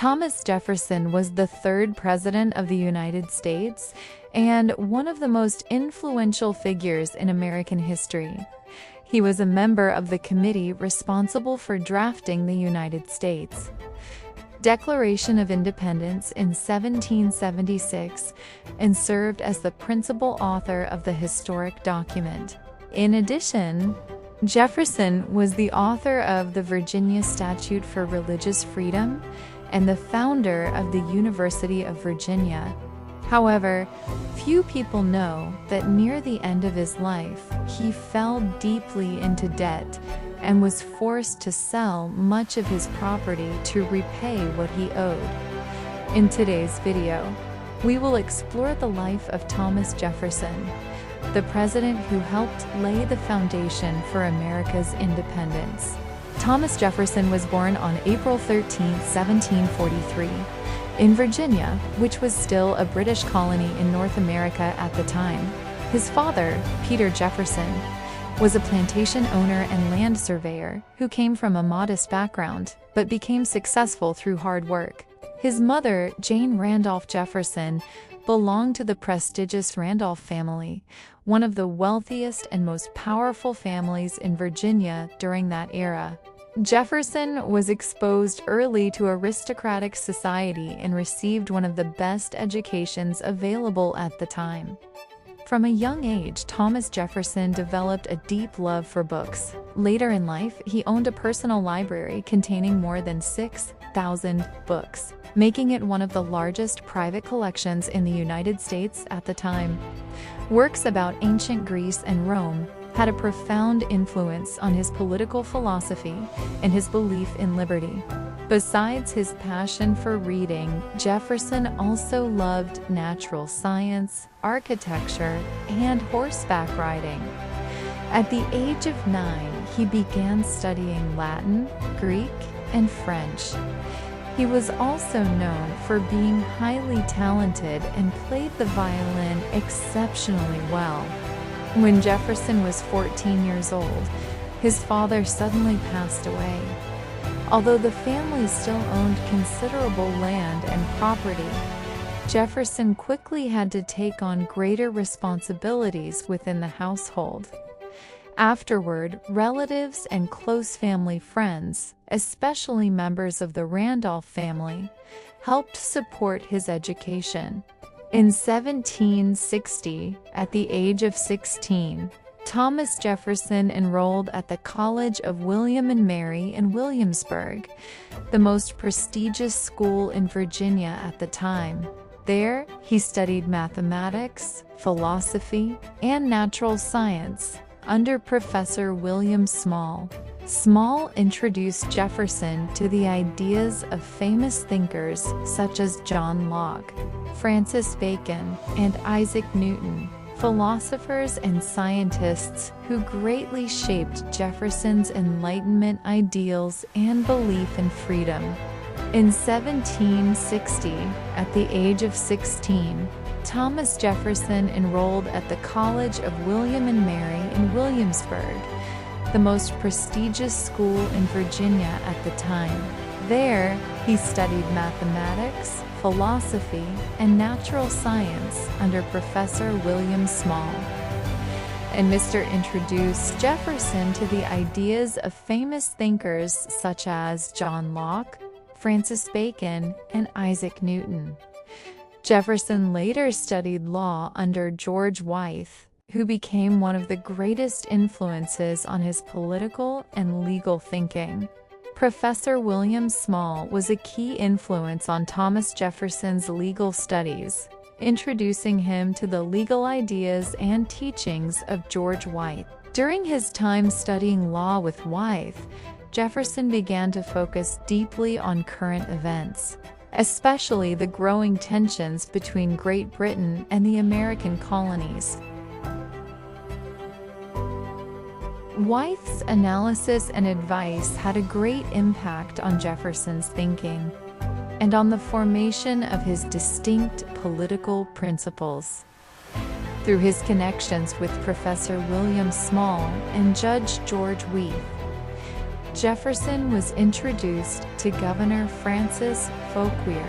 Thomas Jefferson was the third president of the United States and one of the most influential figures in American history. He was a member of the committee responsible for drafting the United States Declaration of Independence in 1776 and served as the principal author of the historic document. In addition, Jefferson was the author of the Virginia Statute for Religious Freedom and the founder of the University of Virginia. However, few people know that near the end of his life, he fell deeply into debt and was forced to sell much of his property to repay what he owed. In today's video, we will explore the life of Thomas Jefferson, the president who helped lay the foundation for America's independence. Thomas Jefferson was born on April 13, 1743, in Virginia, which was still a British colony in North America at the time. His father, Peter Jefferson, was a plantation owner and land surveyor who came from a modest background but became successful through hard work. His mother, Jane Randolph Jefferson, belonged to the prestigious Randolph family, one of the wealthiest and most powerful families in Virginia during that era. Jefferson was exposed early to aristocratic society and received one of the best educations available at the time. From a young age, Thomas Jefferson developed a deep love for books. Later in life, he owned a personal library containing more than 6,000 books, making it one of the largest private collections in the United States at the time. Works about ancient Greece and Rome had a profound influence on his political philosophy and his belief in liberty. Besides his passion for reading, Jefferson also loved natural science, architecture, and horseback riding. At the age of 9, he began studying Latin, Greek, and French. He was also known for being highly talented and played the violin exceptionally well. When Jefferson was 14 years old, his father suddenly passed away. Although the family still owned considerable land and property, Jefferson quickly had to take on greater responsibilities within the household. Afterward, relatives and close family friends, especially members of the Randolph family, helped support his education. In 1760, at the age of 16, Thomas Jefferson enrolled at the College of William and Mary in Williamsburg, the most prestigious school in Virginia at the time. There, he studied mathematics, philosophy, and natural science under Professor William Small. Small introduced Jefferson to the ideas of famous thinkers such as John Locke, Francis Bacon, and Isaac Newton, philosophers and scientists who greatly shaped Jefferson's Enlightenment ideals and belief in freedom. In 1760, at the age of 16, Thomas Jefferson enrolled at the College of William and Mary in Williamsburg, the most prestigious school in Virginia at the time. There, he studied mathematics, philosophy, and natural science under Professor William Small. And Mr. introduced Jefferson to the ideas of famous thinkers such as John Locke, Francis Bacon, and Isaac Newton. Jefferson later studied law under George Wythe, who became one of the greatest influences on his political and legal thinking. Professor William Small was a key influence on Thomas Jefferson's legal studies, introducing him to the legal ideas and teachings of George Wythe. During his time studying law with Wythe, Jefferson began to focus deeply on current events, especially the growing tensions between Great Britain and the American colonies. Wythe's analysis and advice had a great impact on Jefferson's thinking and on the formation of his distinct political principles. Through his connections with Professor William Small and Judge George Wythe, Jefferson was introduced to Governor Francis Fauquier.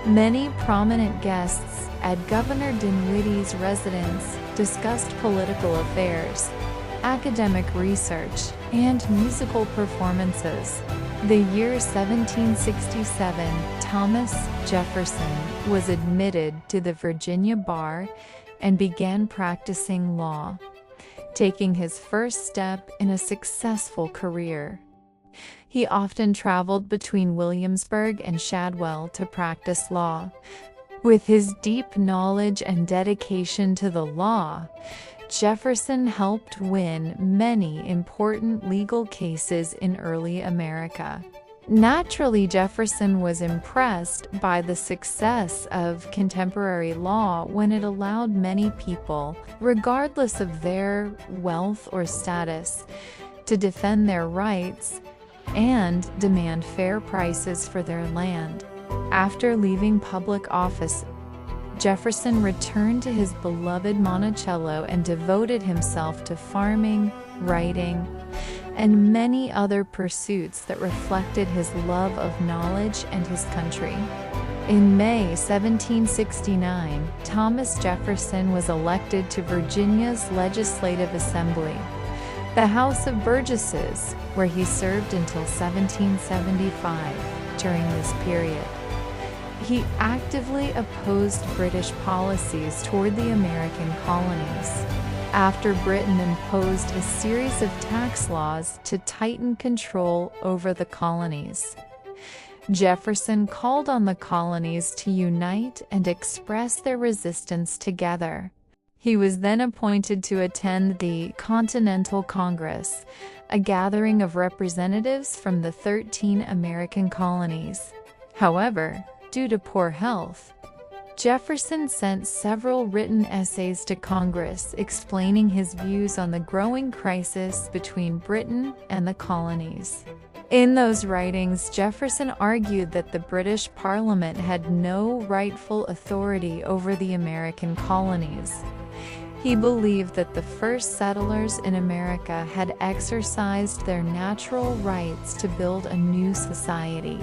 Many prominent guests at Governor Dinwiddie's residence discussed political affairs, academic research, and musical performances. The year 1767, Thomas Jefferson was admitted to the Virginia bar and began practicing law, taking his first step in a successful career. He often traveled between Williamsburg and Shadwell to practice law. With his deep knowledge and dedication to the law, Jefferson helped win many important legal cases in early America. Naturally, Jefferson was impressed by the success of contemporary law when it allowed many people, regardless of their wealth or status, to defend their rights and demand fair prices for their land. After leaving public office, Jefferson returned to his beloved Monticello and devoted himself to farming, writing, and many other pursuits that reflected his love of knowledge and his country. In May 1769, Thomas Jefferson was elected to Virginia's Legislative Assembly, the House of Burgesses, where he served until 1775. During this period, he actively opposed British policies toward the American colonies. After Britain imposed a series of tax laws to tighten control over the colonies, Jefferson called on the colonies to unite and express their resistance together. He was then appointed to attend the Continental Congress, a gathering of representatives from the 13 American colonies. However, due to poor health, Jefferson sent several written essays to Congress explaining his views on the growing crisis between Britain and the colonies. In those writings, Jefferson argued that the British Parliament had no rightful authority over the American colonies. He believed that the first settlers in America had exercised their natural rights to build a new society,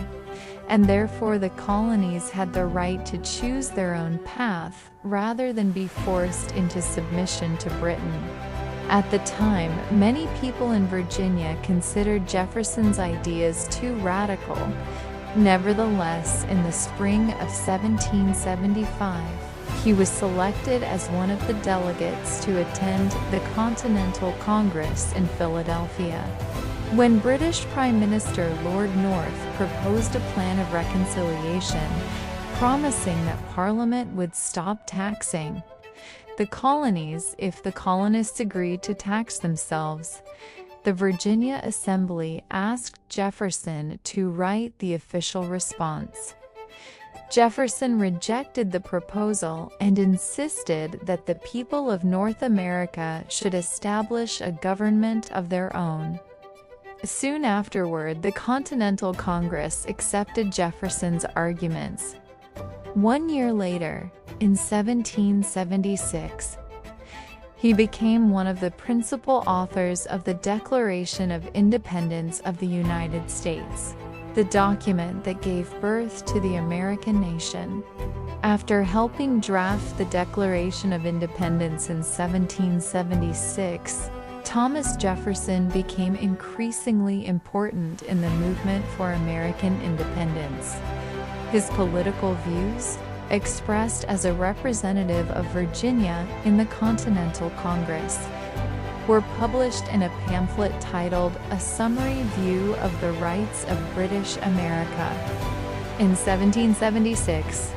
and therefore the colonies had the right to choose their own path rather than be forced into submission to Britain. At the time, many people in Virginia considered Jefferson's ideas too radical. Nevertheless, in the spring of 1775, he was selected as one of the delegates to attend the Continental Congress in Philadelphia. When British Prime Minister Lord North proposed a plan of reconciliation, promising that Parliament would stop taxing the colonies if the colonists agreed to tax themselves, the Virginia Assembly asked Jefferson to write the official response. Jefferson rejected the proposal and insisted that the people of North America should establish a government of their own. Soon afterward, the Continental Congress accepted Jefferson's arguments. 1 year later, in 1776, he became one of the principal authors of the Declaration of Independence of the United States, the document that gave birth to the American nation. After helping draft the Declaration of Independence in 1776, Thomas Jefferson became increasingly important in the movement for American independence. His political views, expressed as a representative of Virginia in the Continental Congress, were published in a pamphlet titled A Summary View of the Rights of British America. In 1776,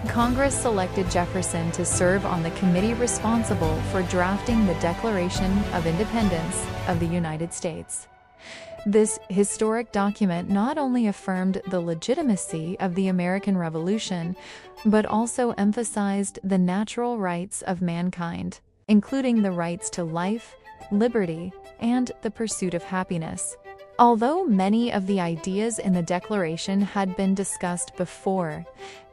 Congress selected Jefferson to serve on the committee responsible for drafting the Declaration of Independence of the United States. This historic document not only affirmed the legitimacy of the American Revolution, but also emphasized the natural rights of mankind, including the rights to life, liberty, and the pursuit of happiness. Although many of the ideas in the Declaration had been discussed before,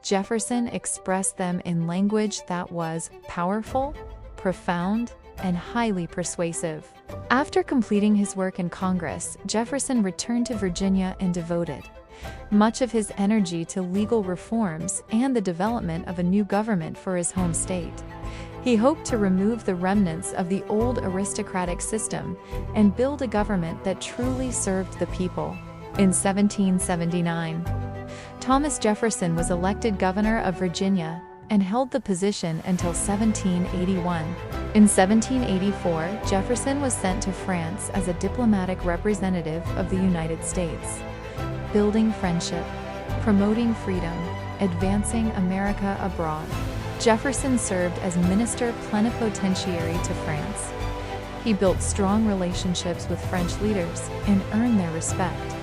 Jefferson expressed them in language that was powerful, profound, and highly persuasive. After completing his work in Congress, Jefferson returned to Virginia and devoted much of his energy to legal reforms and the development of a new government for his home state. He hoped to remove the remnants of the old aristocratic system and build a government that truly served the people. In 1779, Thomas Jefferson was elected governor of Virginia and held the position until 1781. In 1784, Jefferson was sent to France as a diplomatic representative of the United States, building friendship, promoting freedom, advancing America abroad. Jefferson served as minister plenipotentiary to France. He built strong relationships with French leaders and earned their respect.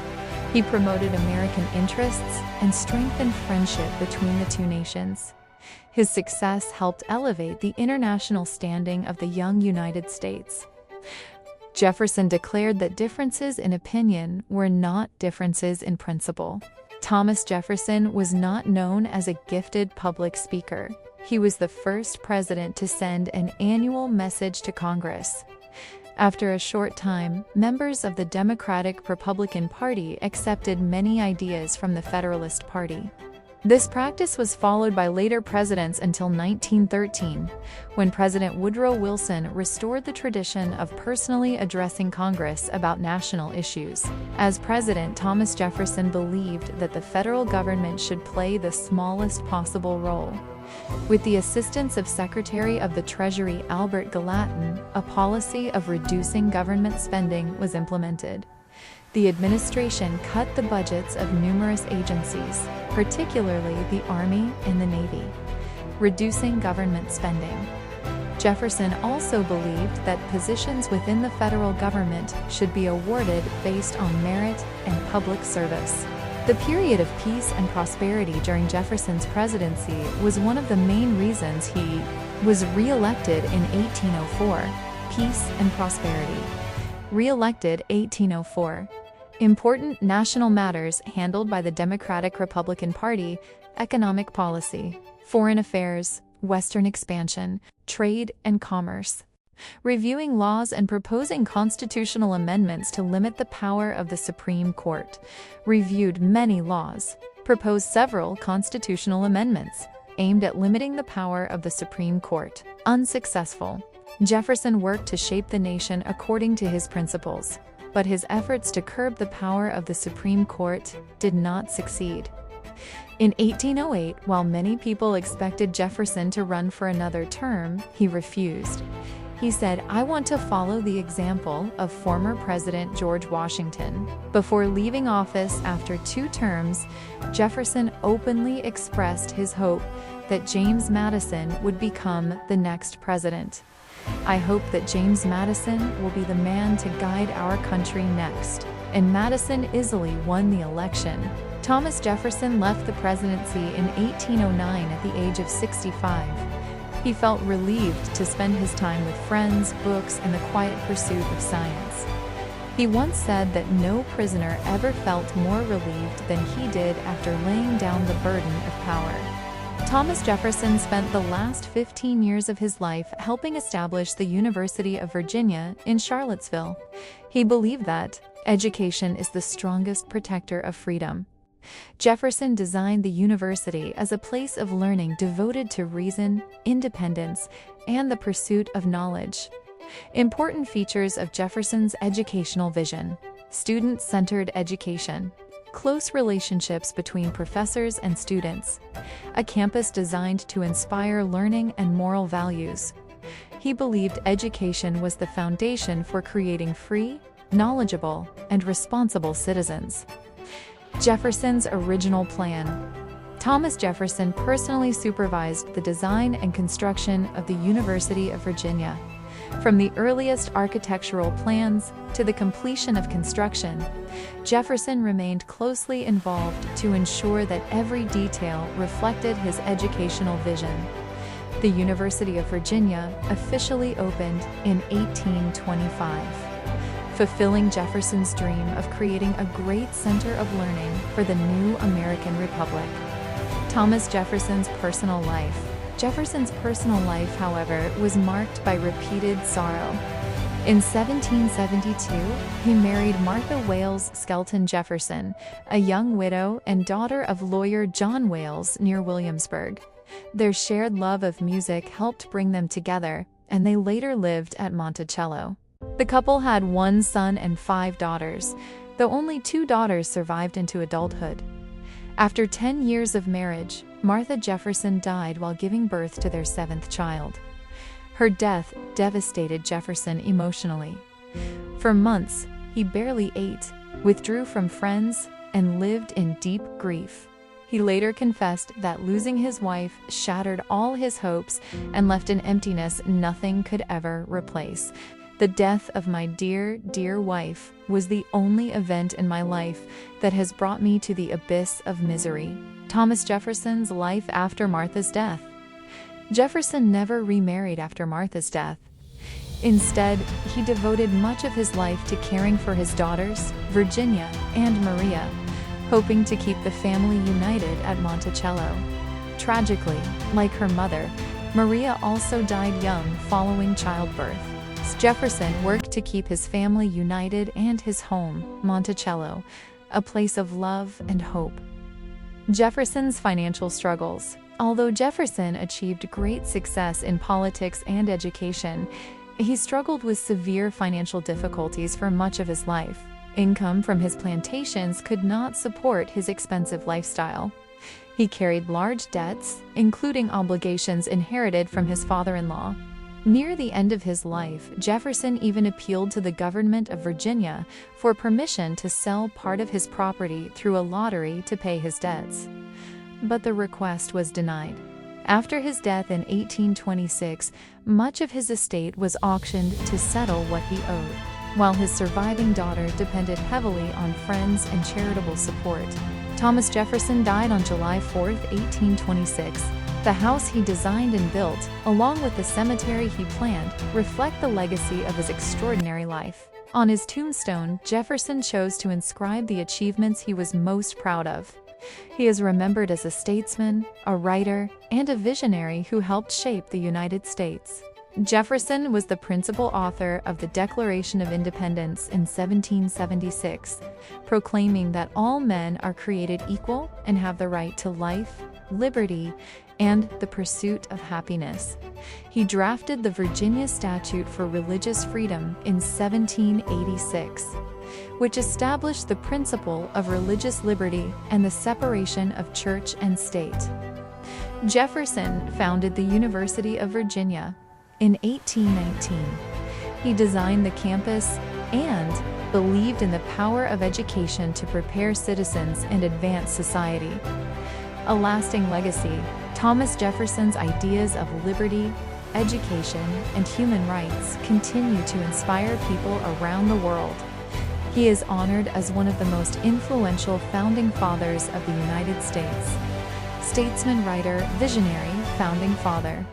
He promoted American interests and strengthened friendship between the two nations. His success helped elevate the international standing of the young United States. Jefferson declared that differences in opinion were not differences in principle. Thomas Jefferson was not known as a gifted public speaker. He was the first president to send an annual message to Congress. After a short time, members of the Democratic-Republican Party accepted many ideas from the Federalist Party. This practice was followed by later presidents until 1913, when President Woodrow Wilson restored the tradition of personally addressing Congress about national issues. As president, Thomas Jefferson believed that the federal government should play the smallest possible role. With the assistance of Secretary of the Treasury Albert Gallatin, a policy of reducing government spending was implemented. The administration cut the budgets of numerous agencies, particularly the Army and the Navy, reducing government spending. Jefferson also believed that positions within the federal government should be awarded based on merit and public service. The period of peace and prosperity during Jefferson's presidency was one of the main reasons he was re-elected in 1804. Peace and prosperity. Re-elected 1804. Important national matters handled by the Democratic-Republican Party, economic policy, foreign affairs, Western expansion, trade and commerce. Reviewing laws and proposing constitutional amendments to limit the power of the Supreme Court. Reviewed many laws. Proposed several constitutional amendments aimed at limiting the power of the Supreme Court. Unsuccessful. Jefferson worked to shape the nation according to his principles, but his efforts to curb the power of the Supreme Court did not succeed. In 1808, while many people expected Jefferson to run for another term, he refused. He said, "I want to follow the example of former President George Washington." Before leaving office after 2 terms, Jefferson openly expressed his hope that James Madison would become the next president. "I hope that James Madison will be the man to guide our country next." And Madison easily won the election. Thomas Jefferson left the presidency in 1809 at the age of 65. He felt relieved to spend his time with friends, books, and the quiet pursuit of science. He once said that no prisoner ever felt more relieved than he did after laying down the burden of power. Thomas Jefferson spent the last 15 years of his life helping establish the University of Virginia in Charlottesville. He believed that education is the strongest protector of freedom. Jefferson designed the university as a place of learning devoted to reason, independence, and the pursuit of knowledge. Important features of Jefferson's educational vision: student-centered education, close relationships between professors and students, a campus designed to inspire learning and moral values. He believed education was the foundation for creating free, knowledgeable, and responsible citizens. Jefferson's original plan. Thomas Jefferson personally supervised the design and construction of the University of Virginia. From the earliest architectural plans to the completion of construction, Jefferson remained closely involved to ensure that every detail reflected his educational vision. The University of Virginia officially opened in 1825. Fulfilling Jefferson's dream of creating a great center of learning for the new American Republic. Thomas Jefferson's personal life. Jefferson's personal life, however, was marked by repeated sorrow. In 1772, he married Martha Wales Skelton Jefferson, a young widow and daughter of lawyer John Wales near Williamsburg. Their shared love of music helped bring them together, and they later lived at Monticello. The couple had one son and 5 daughters, though only 2 daughters survived into adulthood. After 10 years of marriage, Martha Jefferson died while giving birth to their 7th child. Her death devastated Jefferson emotionally. For months, he barely ate, withdrew from friends, and lived in deep grief. He later confessed that losing his wife shattered all his hopes and left an emptiness nothing could ever replace. The death of my dear, dear wife was the only event in my life that has brought me to the abyss of misery. Thomas Jefferson's life after Martha's death. Jefferson never remarried after Martha's death. Instead, he devoted much of his life to caring for his daughters, Virginia and Maria, hoping to keep the family united at Monticello. Tragically, like her mother, Maria also died young following childbirth. Jefferson worked to keep his family united and his home, Monticello, a place of love and hope. Jefferson's financial struggles. Although Jefferson achieved great success in politics and education, he struggled with severe financial difficulties for much of his life. Income from his plantations could not support his expensive lifestyle. He carried large debts, including obligations inherited from his father-in-law. Near the end of his life, Jefferson even appealed to the government of Virginia for permission to sell part of his property through a lottery to pay his debts. But the request was denied. After his death in 1826, much of his estate was auctioned to settle what he owed, while his surviving daughter depended heavily on friends and charitable support. Thomas Jefferson died on July 4, 1826. The house he designed and built, along with the cemetery he planned, reflect the legacy of his extraordinary life. On his tombstone, Jefferson chose to inscribe the achievements he was most proud of. He is remembered as a statesman, a writer, and a visionary who helped shape the United States. Jefferson was the principal author of the Declaration of Independence in 1776, proclaiming that all men are created equal and have the right to life, liberty, and the pursuit of happiness. He drafted the Virginia Statute for Religious Freedom in 1786, which established the principle of religious liberty and the separation of church and state. Jefferson founded the University of Virginia in 1819. He designed the campus and believed in the power of education to prepare citizens and advance society. A lasting legacy, Thomas Jefferson's ideas of liberty, education, and human rights continue to inspire people around the world. He is honored as one of the most influential founding fathers of the United States. Statesman, writer, visionary, founding father.